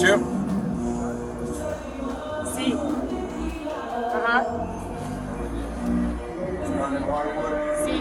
you? Sí. Ajá. Sí.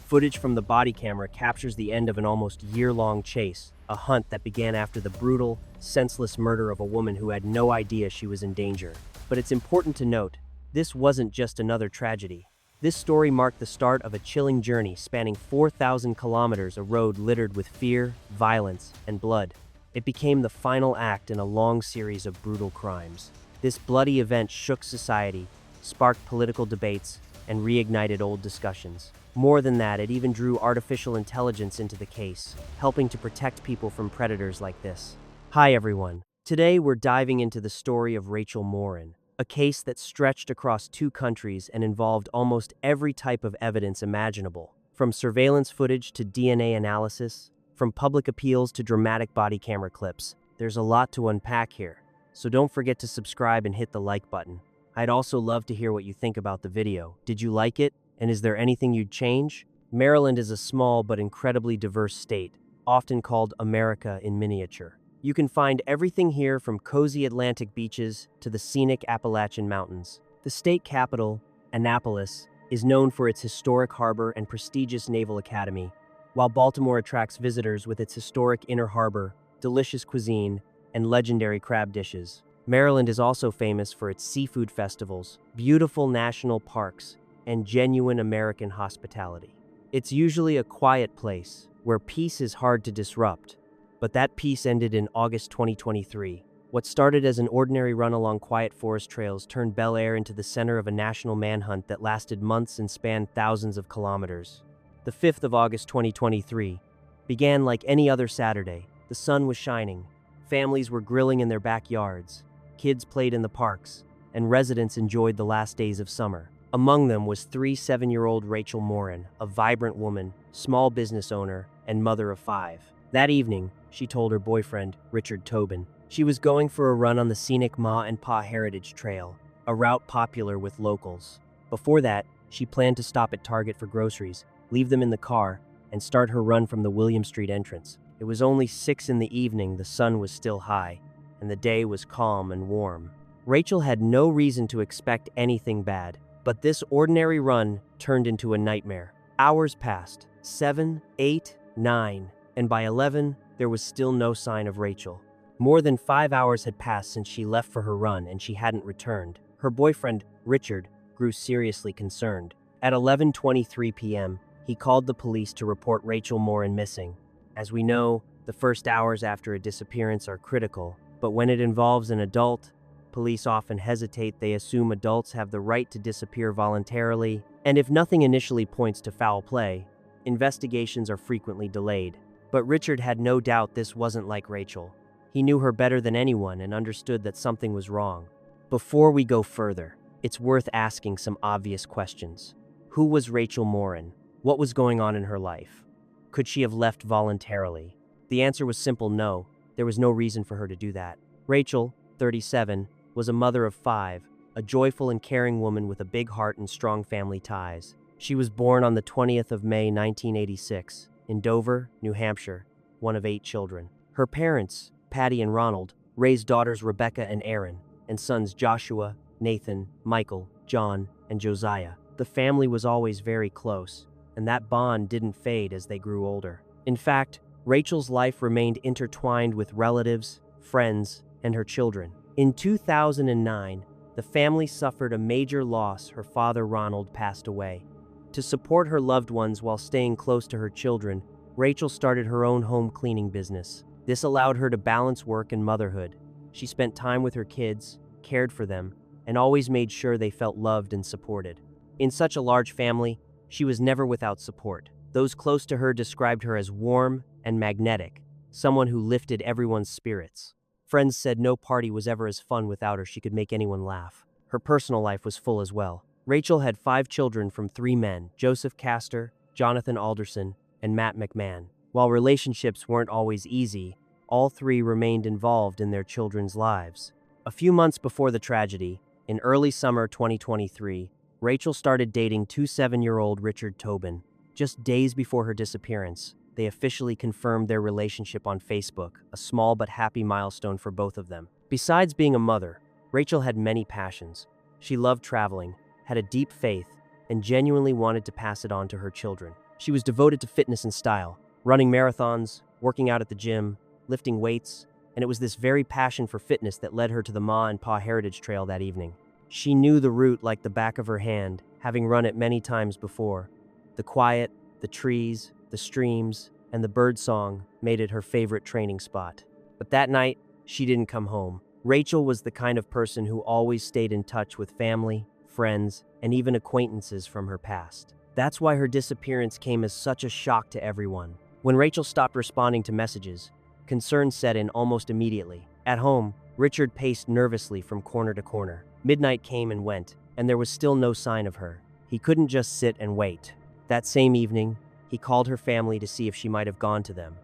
Footage from the body camera captures the end of an almost year-long chase, a hunt that began after the brutal, senseless murder of a woman who had no idea she was in danger. But it's important to note, this wasn't just another tragedy. This story marked the start of a chilling journey spanning 4,000 kilometers, a road littered with fear, violence, and blood. It became the final act in a long series of brutal crimes. This bloody event shook society, sparked political debates, and reignited old discussions. More than that, it even drew artificial intelligence into the case, helping to protect people from predators like this. Hi everyone. Today we're diving into the story of Rachel Morin, a case that stretched across 2 countries and involved almost every type of evidence imaginable. From surveillance footage to DNA analysis, from public appeals to dramatic body camera clips, there's a lot to unpack here. So don't forget to subscribe and hit the like button. I'd also love to hear what you think about the video. Did you like it? And is there anything you'd change? Maryland is a small but incredibly diverse state, often called America in miniature. You can find everything here from cozy Atlantic beaches to the scenic Appalachian Mountains. The state capital, Annapolis, is known for its historic harbor and prestigious Naval Academy, while Baltimore attracts visitors with its historic Inner Harbor, delicious cuisine, and legendary crab dishes. Maryland is also famous for its seafood festivals, beautiful national parks, and genuine American hospitality. It's usually a quiet place where peace is hard to disrupt, but that peace ended in August 2023. What started as an ordinary run along quiet forest trails turned Bel Air into the center of a national manhunt that lasted months and spanned thousands of kilometers. The 5th of August 2023 began like any other Saturday. The sun was shining, families were grilling in their backyards, kids played in the parks, and residents enjoyed the last days of summer. Among them was 7-year-old Rachel Morin, a vibrant woman, small business owner, and mother of 5. That evening, she told her boyfriend, Richard Tobin, she was going for a run on the scenic Ma and Pa Heritage Trail, a route popular with locals. Before that, she planned to stop at Target for groceries, leave them in the car, and start her run from the William Street entrance. It was only 6 in the evening, the sun was still high, and the day was calm and warm. Rachel had no reason to expect anything bad. But this ordinary run turned into a nightmare. Hours passed, 7, 8, 9, and by 11, there was still no sign of Rachel. More than 5 hours had passed since she left for her run and she hadn't returned. Her boyfriend, Richard, grew seriously concerned. At 11:23 p.m., he called the police to report Rachel Morin missing. As we know, the first hours after a disappearance are critical, but when it involves an adult, police often hesitate. They assume adults have the right to disappear voluntarily, and if nothing initially points to foul play, investigations are frequently delayed. But Richard had no doubt this wasn't like Rachel. He knew her better than anyone and understood that something was wrong. Before we go further, it's worth asking some obvious questions. Who was Rachel Morin? What was going on in her life? Could she have left voluntarily? The answer was simple no. There was no reason for her to do that. Rachel, 37, was a mother of 5, a joyful and caring woman with a big heart and strong family ties. She was born on the 20th of May 1986 in Dover, New Hampshire, one of 8 children. Her parents, Patty and Ronald, raised daughters Rebecca and Aaron, and sons Joshua, Nathan, Michael, John, and Josiah. The family was always very close, and that bond didn't fade as they grew older. In fact, Rachel's life remained intertwined with relatives, friends, and her children. In 2009, the family suffered a major loss. Her father, Ronald, passed away. To support her loved ones while staying close to her children, Rachel started her own home cleaning business. This allowed her to balance work and motherhood. She spent time with her kids, cared for them, and always made sure they felt loved and supported. In such a large family, she was never without support. Those close to her described her as warm and magnetic, someone who lifted everyone's spirits. Friends said no party was ever as fun without her. She could make anyone laugh. Her personal life was full as well. Rachel had 5 children from 3 men, Joseph Castor, Jonathan Alderson, and Matt McMahon. While relationships weren't always easy, all 3 remained involved in their children's lives. A few months before the tragedy, in early summer 2023, Rachel started dating 7-year-old Richard Tobin. Just days before her disappearance, they officially confirmed their relationship on Facebook, a small but happy milestone for both of them. Besides being a mother, Rachel had many passions. She loved traveling, had a deep faith, and genuinely wanted to pass it on to her children. She was devoted to fitness and style, running marathons, working out at the gym, lifting weights, and it was this very passion for fitness that led her to the Ma and Pa Heritage Trail that evening. She knew the route like the back of her hand, having run it many times before. The quiet, the trees, the streams, and the bird song made it her favorite training spot. But that night, she didn't come home. Rachel was the kind of person who always stayed in touch with family, friends, and even acquaintances from her past. That's why her disappearance came as such a shock to everyone. When Rachel stopped responding to messages, concern set in almost immediately. At home, Richard paced nervously from corner to corner. Midnight came and went, and there was still no sign of her. He couldn't just sit and wait. That same evening, he called her family to see if she might have gone to them.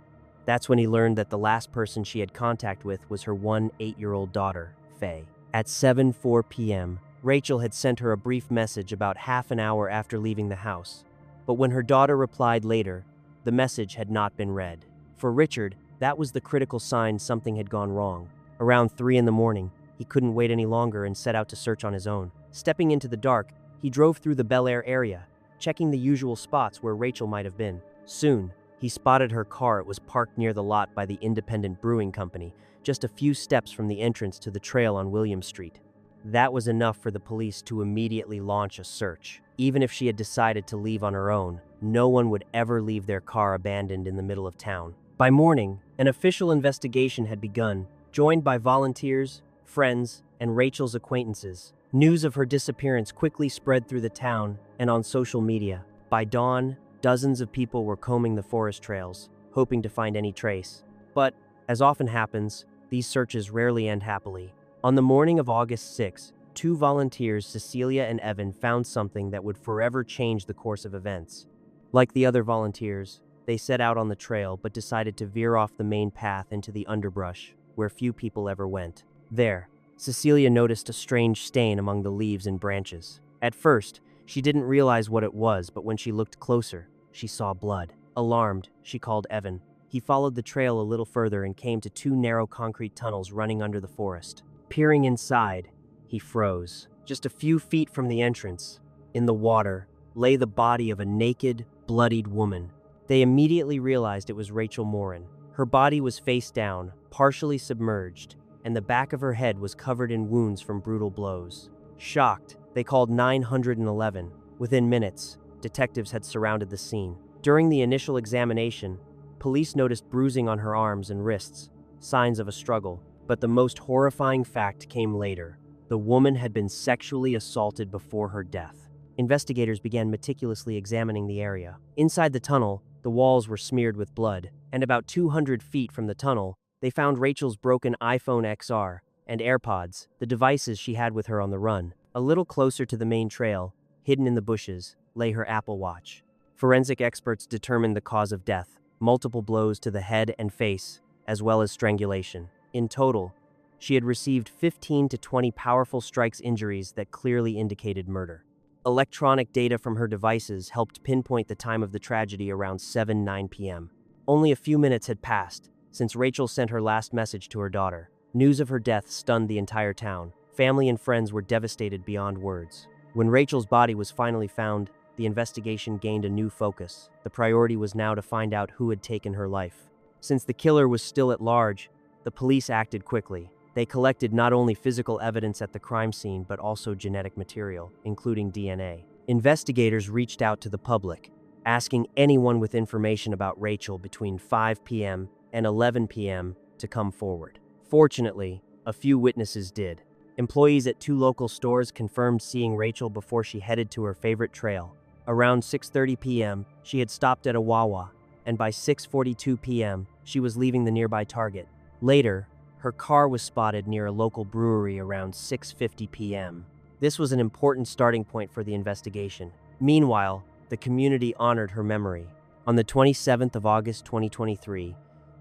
That's when he learned that the last person she had contact with was her 8-year-old daughter, Faye. At 7:04 p.m., Rachel had sent her a brief message about half an hour after leaving the house. But when her daughter replied later, the message had not been read. For Richard, that was the critical sign something had gone wrong. Around 3 in the morning, he couldn't wait any longer and set out to search on his own. Stepping into the dark, he drove through the Bel Air area, checking the usual spots where Rachel might have been. Soon, he spotted her car. It was parked near the lot by the Independent Brewing Company, just a few steps from the entrance to the trail on William Street. That was enough for the police to immediately launch a search. Even if she had decided to leave on her own, no one would ever leave their car abandoned in the middle of town. By morning, an official investigation had begun, joined by volunteers, friends, and Rachel's acquaintances. News of her disappearance quickly spread through the town and on social media. By dawn, dozens of people were combing the forest trails, hoping to find any trace. But, as often happens, these searches rarely end happily. On the morning of August 6, 2 volunteers, Cecilia and Evan, found something that would forever change the course of events. Like the other volunteers, they set out on the trail but decided to veer off the main path into the underbrush, where few people ever went. There, Cecilia noticed a strange stain among the leaves and branches. At first, she didn't realize what it was, but when she looked closer, she saw blood. Alarmed, she called Evan. He followed the trail a little further and came to 2 narrow concrete tunnels running under the forest. Peering inside, he froze. Just a few feet from the entrance, in the water, lay the body of a naked, bloodied woman. They immediately realized it was Rachel Morin. Her body was face down, partially submerged, and the back of her head was covered in wounds from brutal blows. Shocked, they called 911. Within minutes, detectives had surrounded the scene. During the initial examination, police noticed bruising on her arms and wrists, signs of a struggle. But the most horrifying fact came later. The woman had been sexually assaulted before her death. Investigators began meticulously examining the area. Inside the tunnel, the walls were smeared with blood, and about 200 feet from the tunnel, they found Rachel's broken iPhone XR and AirPods, the devices she had with her on the run. A little closer to the main trail, hidden in the bushes, lay her Apple Watch. Forensic experts determined the cause of death: multiple blows to the head and face, as well as strangulation. In total, she had received 15 to 20 powerful strikes injuries that clearly indicated murder. Electronic data from her devices helped pinpoint the time of the tragedy around 7:09 p.m. Only a few minutes had passed since Rachel sent her last message to her daughter. News of her death stunned the entire town. Family and friends were devastated beyond words. When Rachel's body was finally found, the investigation gained a new focus. The priority was now to find out who had taken her life. Since the killer was still at large, the police acted quickly. They collected not only physical evidence at the crime scene, but also genetic material, including DNA. Investigators reached out to the public, asking anyone with information about Rachel between 5 p.m. and 11 p.m. to come forward. Fortunately, a few witnesses did. Employees at 2 local stores confirmed seeing Rachel before she headed to her favorite trail. Around 6:30 p.m., she had stopped at a Wawa, and by 6:42 p.m., she was leaving the nearby Target. Later, her car was spotted near a local brewery around 6:50 p.m. This was an important starting point for the investigation. Meanwhile, the community honored her memory. On the 27th of August 2023,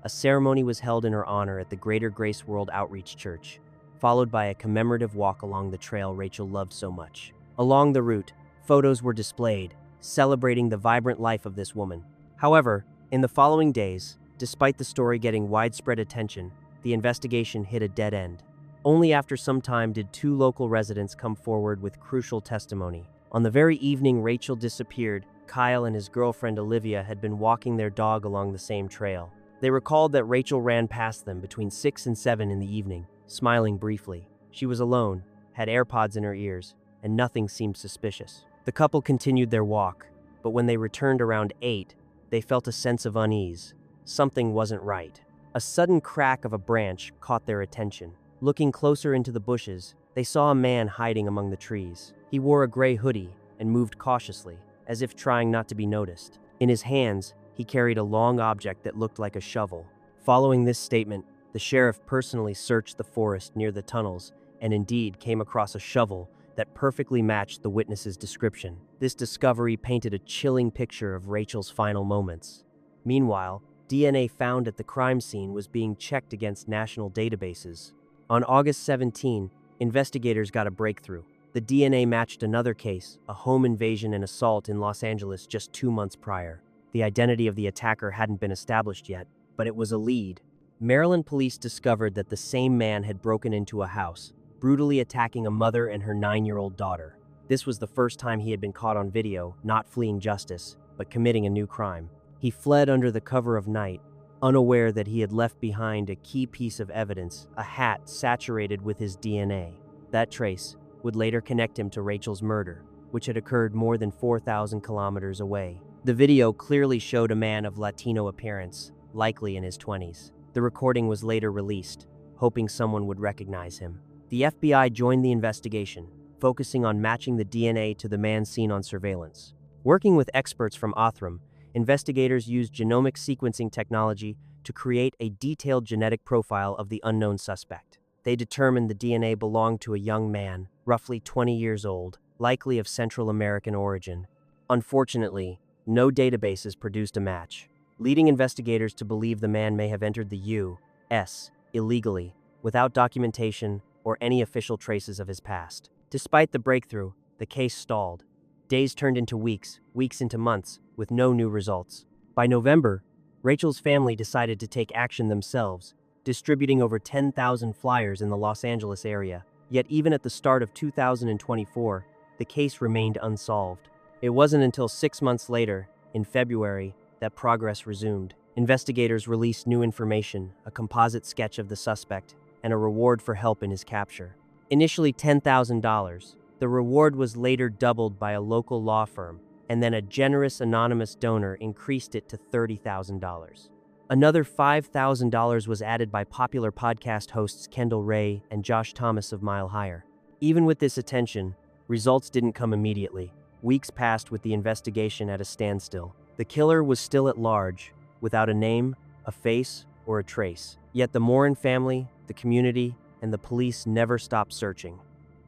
a ceremony was held in her honor at the Greater Grace World Outreach Church, followed by a commemorative walk along the trail Rachel loved so much. Along the route, photos were displayed, celebrating the vibrant life of this woman. However, In the following days, despite the story getting widespread attention, the investigation hit a dead end. Only after some time did two local residents come forward with crucial testimony. On the very evening Rachel disappeared, Kyle and his girlfriend Olivia had been walking their dog along the same trail. They recalled that Rachel ran past them between 6 and 7 in the evening, smiling briefly. She was alone, had AirPods in her ears, and nothing seemed suspicious. The couple continued their walk, but when they returned around 8, they felt a sense of unease. Something wasn't right. A sudden crack of a branch caught their attention. Looking closer into the bushes, they saw a man hiding among the trees. He wore a gray hoodie and moved cautiously, as if trying not to be noticed. In his hands, he carried a long object that looked like a shovel. Following this statement, the sheriff personally searched the forest near the tunnels and indeed came across a shovel that perfectly matched the witness's description. This discovery painted a chilling picture of Rachel's final moments. Meanwhile, DNA found at the crime scene was being checked against national databases. On August 17, investigators got a breakthrough. The DNA matched another case, a home invasion and assault in Los Angeles just 2 months prior. The identity of the attacker hadn't been established yet, but it was a lead. Maryland police discovered that the same man had broken into a house, brutally attacking a mother and her 9-year-old daughter. This was the first time he had been caught on video, not fleeing justice, but committing a new crime. He fled under the cover of night, unaware that he had left behind a key piece of evidence, a hat saturated with his DNA. That trace would later connect him to Rachel's murder, which had occurred more than 4,000 kilometers away. The video clearly showed a man of Latino appearance, likely in his 20s. The recording was later released, hoping someone would recognize him. The FBI joined the investigation, focusing on matching the DNA to the man seen on surveillance. Working with experts from Othram, investigators used genomic sequencing technology to create a detailed genetic profile of the unknown suspect. They determined the DNA belonged to a young man, roughly 20 years old, likely of Central American origin. Unfortunately, no databases produced a match, leading investigators to believe the man may have entered the U.S. illegally, without documentation or any official traces of his past. Despite the breakthrough, the case stalled. Days turned into weeks, weeks into months, with no new results. By November, Rachel's family decided to take action themselves, distributing over 10,000 flyers in the Los Angeles area. Yet even at the start of 2024, the case remained unsolved. It wasn't until 6 months later, in February, that progress resumed. Investigators released new information, a composite sketch of the suspect, and a reward for help in his capture. Initially $10,000, the reward was later doubled by a local law firm, and then a generous anonymous donor increased it to $30,000. Another $5,000 was added by popular podcast hosts Kendall Ray and Josh Thomas of Mile Higher. Even with this attention, results didn't come immediately. Weeks passed with the investigation at a standstill. The killer was still at large, without a name, a face, or a trace. Yet the Morin family, the community, and the police never stopped searching.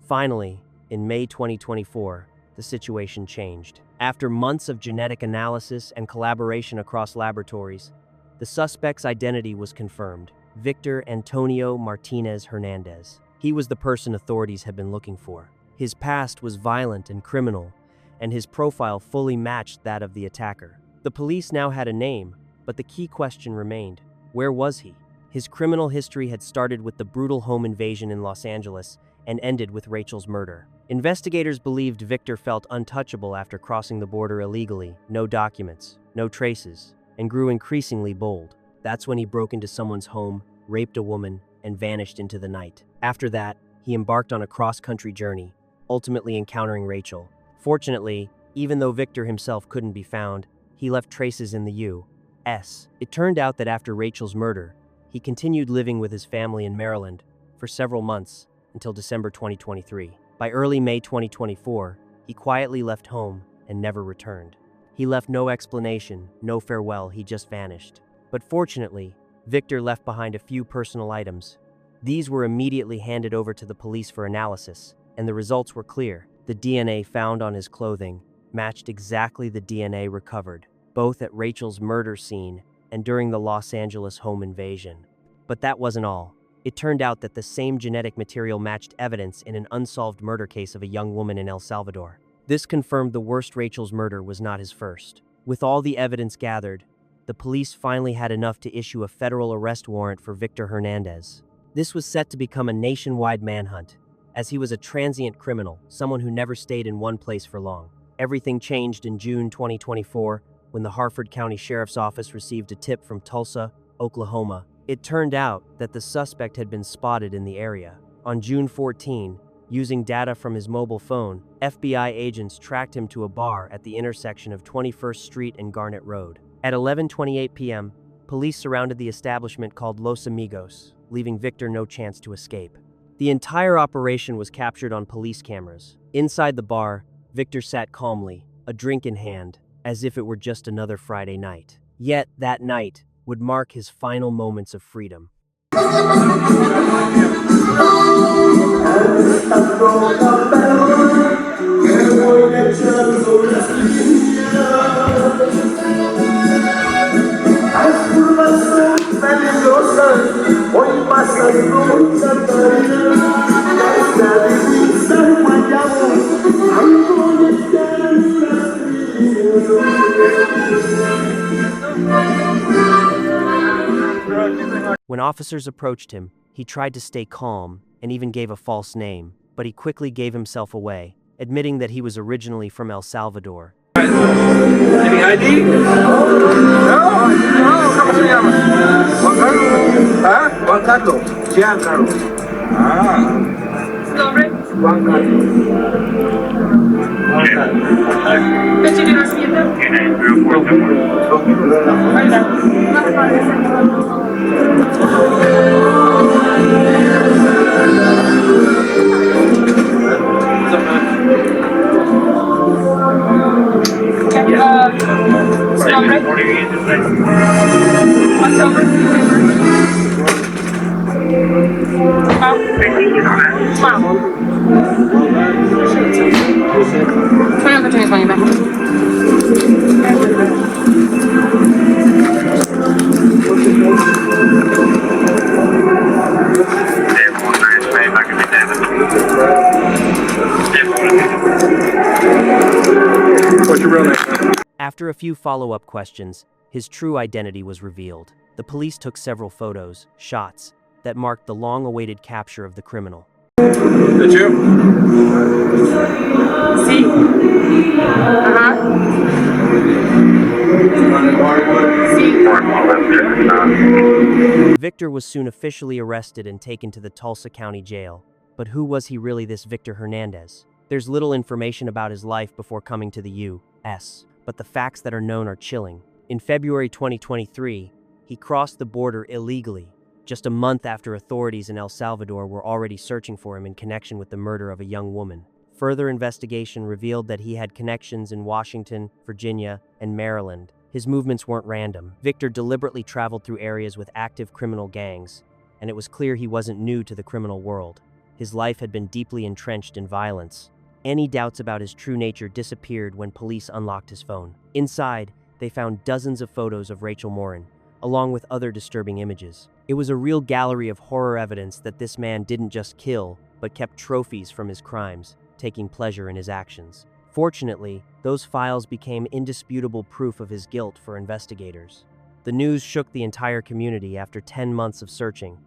Finally, in May 2024, the situation changed. After months of genetic analysis and collaboration across laboratories, the suspect's identity was confirmed: Victor Antonio Martinez Hernandez. He was the person authorities had been looking for. His past was violent and criminal, and his profile fully matched that of the attacker. The police now had a name, but the key question remained: where was he? His criminal history had started with the brutal home invasion in Los Angeles and ended with Rachel's murder. Investigators believed Victor felt untouchable after crossing the border illegally, no documents, no traces, and grew increasingly bold. That's when he broke into someone's home, raped a woman, and vanished into the night. After that, he embarked on a cross-country journey, ultimately encountering Rachel. Fortunately, even though Victor himself couldn't be found, he left traces in the U.S. It turned out that after Rachel's murder, he continued living with his family in Maryland for several months until December 2023. By early May 2024, he quietly left home and never returned. He left no explanation, no farewell, he just vanished. But fortunately, Victor left behind a few personal items. These were immediately handed over to the police for analysis, and the results were clear. The DNA found on his clothing matched exactly the DNA recovered, both at Rachel's murder scene and during the Los Angeles home invasion. But that wasn't all. It turned out that the same genetic material matched evidence in an unsolved murder case of a young woman in El Salvador. This confirmed the worst Rachel's murder was not his first. With all the evidence gathered, the police finally had enough to issue a federal arrest warrant for Victor Hernandez. This was set to become a nationwide manhunt, as he was a transient criminal, someone who never stayed in one place for long. Everything changed in June 2024 when the Harford County Sheriff's Office received a tip from Tulsa, Oklahoma. It turned out that the suspect had been spotted in the area. On June 14, using data from his mobile phone, FBI agents tracked him to a bar at the intersection of 21st Street and Garnet Road. At 11:28 p.m., police surrounded the establishment called Los Amigos, leaving Victor no chance to escape. The entire operation was captured on police cameras. Inside the bar, Victor sat calmly, a drink in hand, as if it were just another Friday night. Yet, that night would mark his final moments of freedom. When officers approached him, he tried to stay calm and even gave a false name, but he quickly gave himself away, admitting that he was originally from El Salvador. Any ID? No. ¿Cómo se llama? Juan Carlos. ¿Ah? Juan Carlos. Jean Carlos. ¿Nombre? Juan Carlos. Juan Carlos. ¿Fecha de nacimiento? What's your real name? After a few follow-up questions, his true identity was revealed. The police took several photos, shots, that marked the long-awaited capture of the criminal. Did you? Sí. Ajá. Sí. Victor was soon officially arrested and taken to the Tulsa County Jail. But who was he really, this Victor Hernandez? There's little information about his life before coming to the U.S., but the facts that are known are chilling. In February 2023, he crossed the border illegally, just a month after authorities in El Salvador were already searching for him in connection with the murder of a young woman. Further investigation revealed that he had connections in Washington, Virginia, and Maryland. His movements weren't random. Victor deliberately traveled through areas with active criminal gangs, and it was clear he wasn't new to the criminal world. His life had been deeply entrenched in violence. Any doubts about his true nature disappeared when police unlocked his phone. Inside, they found dozens of photos of Rachel Morin, along with other disturbing images. It was a real gallery of horror evidence that this man didn't just kill, but kept trophies from his crimes, taking pleasure in his actions. Fortunately, those files became indisputable proof of his guilt for investigators. The news shook the entire community after 10 months of searching.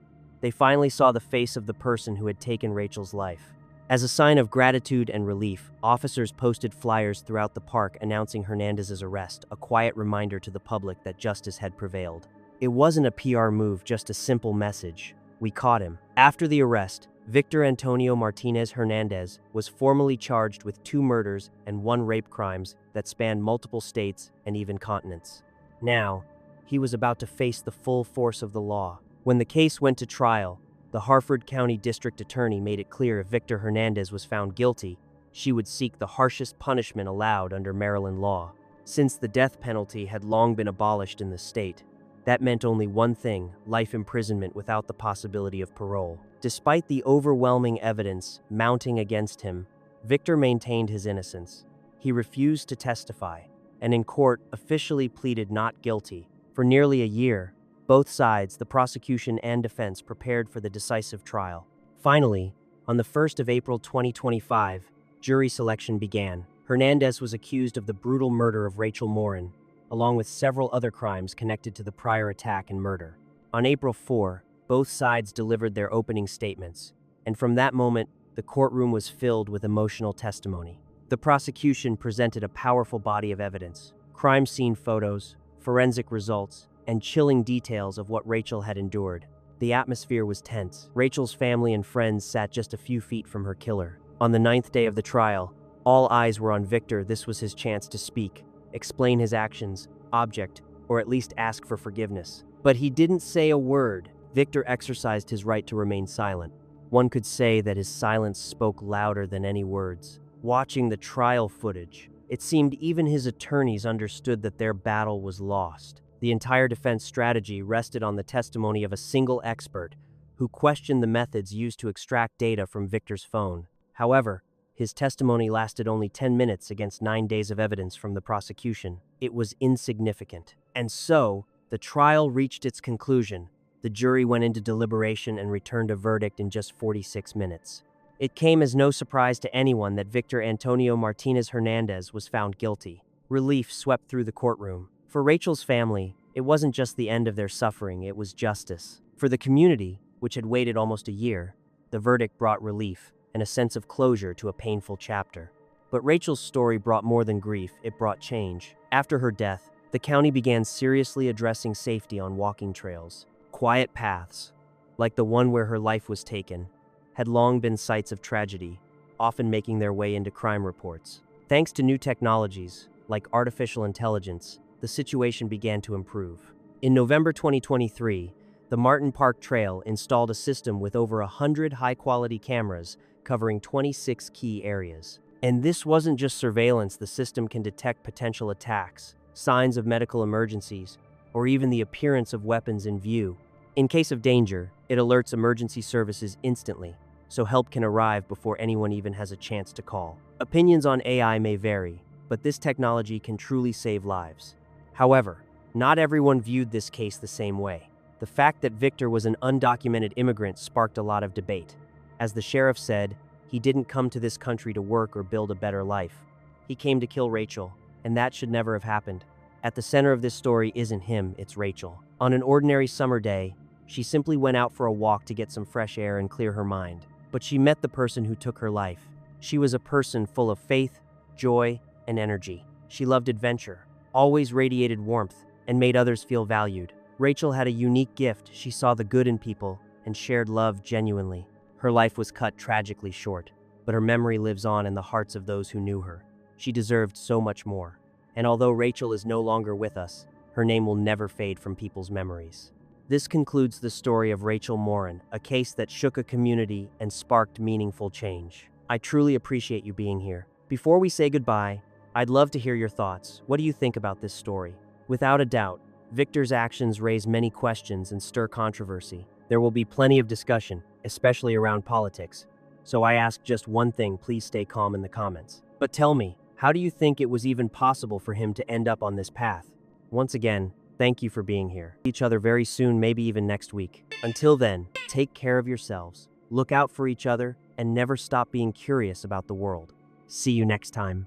They finally saw the face of the person who had taken Rachel's life. As a sign of gratitude and relief, officers posted flyers throughout the park announcing Hernandez's arrest, a quiet reminder to the public that justice had prevailed. It wasn't a PR move, just a simple message. We caught him. After the arrest, Victor Antonio Martinez Hernandez was formally charged with 2 murders and 1 rape crimes that spanned multiple states and even continents. Now, he was about to face the full force of the law. When the case went to trial, the Harford County District Attorney made it clear if Victor Hernandez was found guilty, she would seek the harshest punishment allowed under Maryland law. Since the death penalty had long been abolished in the state, that meant only one thing: life imprisonment without the possibility of parole. Despite the overwhelming evidence mounting against him, Victor maintained his innocence. He refused to testify, and in court officially pleaded not guilty. For nearly a year, both sides, the prosecution and defense, prepared for the decisive trial. Finally, on the 1st of April 2025, jury selection began. Hernandez was accused of the brutal murder of Rachel Morin, along with several other crimes connected to the prior attack and murder. On April 4, both sides delivered their opening statements, and from that moment, the courtroom was filled with emotional testimony. The prosecution presented a powerful body of evidence: crime scene photos, forensic results, and chilling details of what Rachel had endured. The atmosphere was tense. Rachel's family and friends sat just a few feet from her killer. On the 9th day of the trial, all eyes were on Victor. This was his chance to speak, explain his actions, object, or at least ask for forgiveness. But he didn't say a word. Victor exercised his right to remain silent. One could say that his silence spoke louder than any words. Watching the trial footage, it seemed even his attorneys understood that their battle was lost. The entire defense strategy rested on the testimony of a single expert who questioned the methods used to extract data from Victor's phone. However, his testimony lasted only 10 minutes against 9 days of evidence from the prosecution. It was insignificant. And so, the trial reached its conclusion. The jury went into deliberation and returned a verdict in just 46 minutes. It came as no surprise to anyone that Victor Antonio Martinez Hernandez was found guilty. Relief swept through the courtroom. For Rachel's family, it wasn't just the end of their suffering, it was justice. For the community, which had waited almost a year, the verdict brought relief and a sense of closure to a painful chapter. But Rachel's story brought more than grief, it brought change. After her death, the county began seriously addressing safety on walking trails. Quiet paths, like the one where her life was taken, had long been sites of tragedy, often making their way into crime reports. Thanks to new technologies, like artificial intelligence, the situation began to improve. In November 2023, the Martin Park Trail installed a system with over 100 high-quality cameras covering 26 key areas. And this wasn't just surveillance. The system can detect potential attacks, signs of medical emergencies, or even the appearance of weapons in view. In case of danger, it alerts emergency services instantly, so help can arrive before anyone even has a chance to call. Opinions on AI may vary, but this technology can truly save lives. However, not everyone viewed this case the same way. The fact that Victor was an undocumented immigrant sparked a lot of debate. As the sheriff said, he didn't come to this country to work or build a better life. He came to kill Rachel, and that should never have happened. At the center of this story isn't him, it's Rachel. On an ordinary summer day, she simply went out for a walk to get some fresh air and clear her mind. But she met the person who took her life. She was a person full of faith, joy, and energy. She loved adventure, always radiated warmth, and made others feel valued. Rachel had a unique gift. She saw the good in people and shared love genuinely. Her life was cut tragically short, but her memory lives on in the hearts of those who knew her. She deserved so much more. And although Rachel is no longer with us, her name will never fade from people's memories. This concludes the story of Rachel Morin, a case that shook a community and sparked meaningful change. I truly appreciate you being here. Before we say goodbye, I'd love to hear your thoughts. What do you think about this story? Without a doubt, Victor's actions raise many questions and stir controversy. There will be plenty of discussion, especially around politics. So I ask just one thing: please stay calm in the comments. But tell me, how do you think it was even possible for him to end up on this path? Once again, thank you for being here. See each other very soon, maybe even next week. Until then, take care of yourselves, look out for each other, and never stop being curious about the world. See you next time.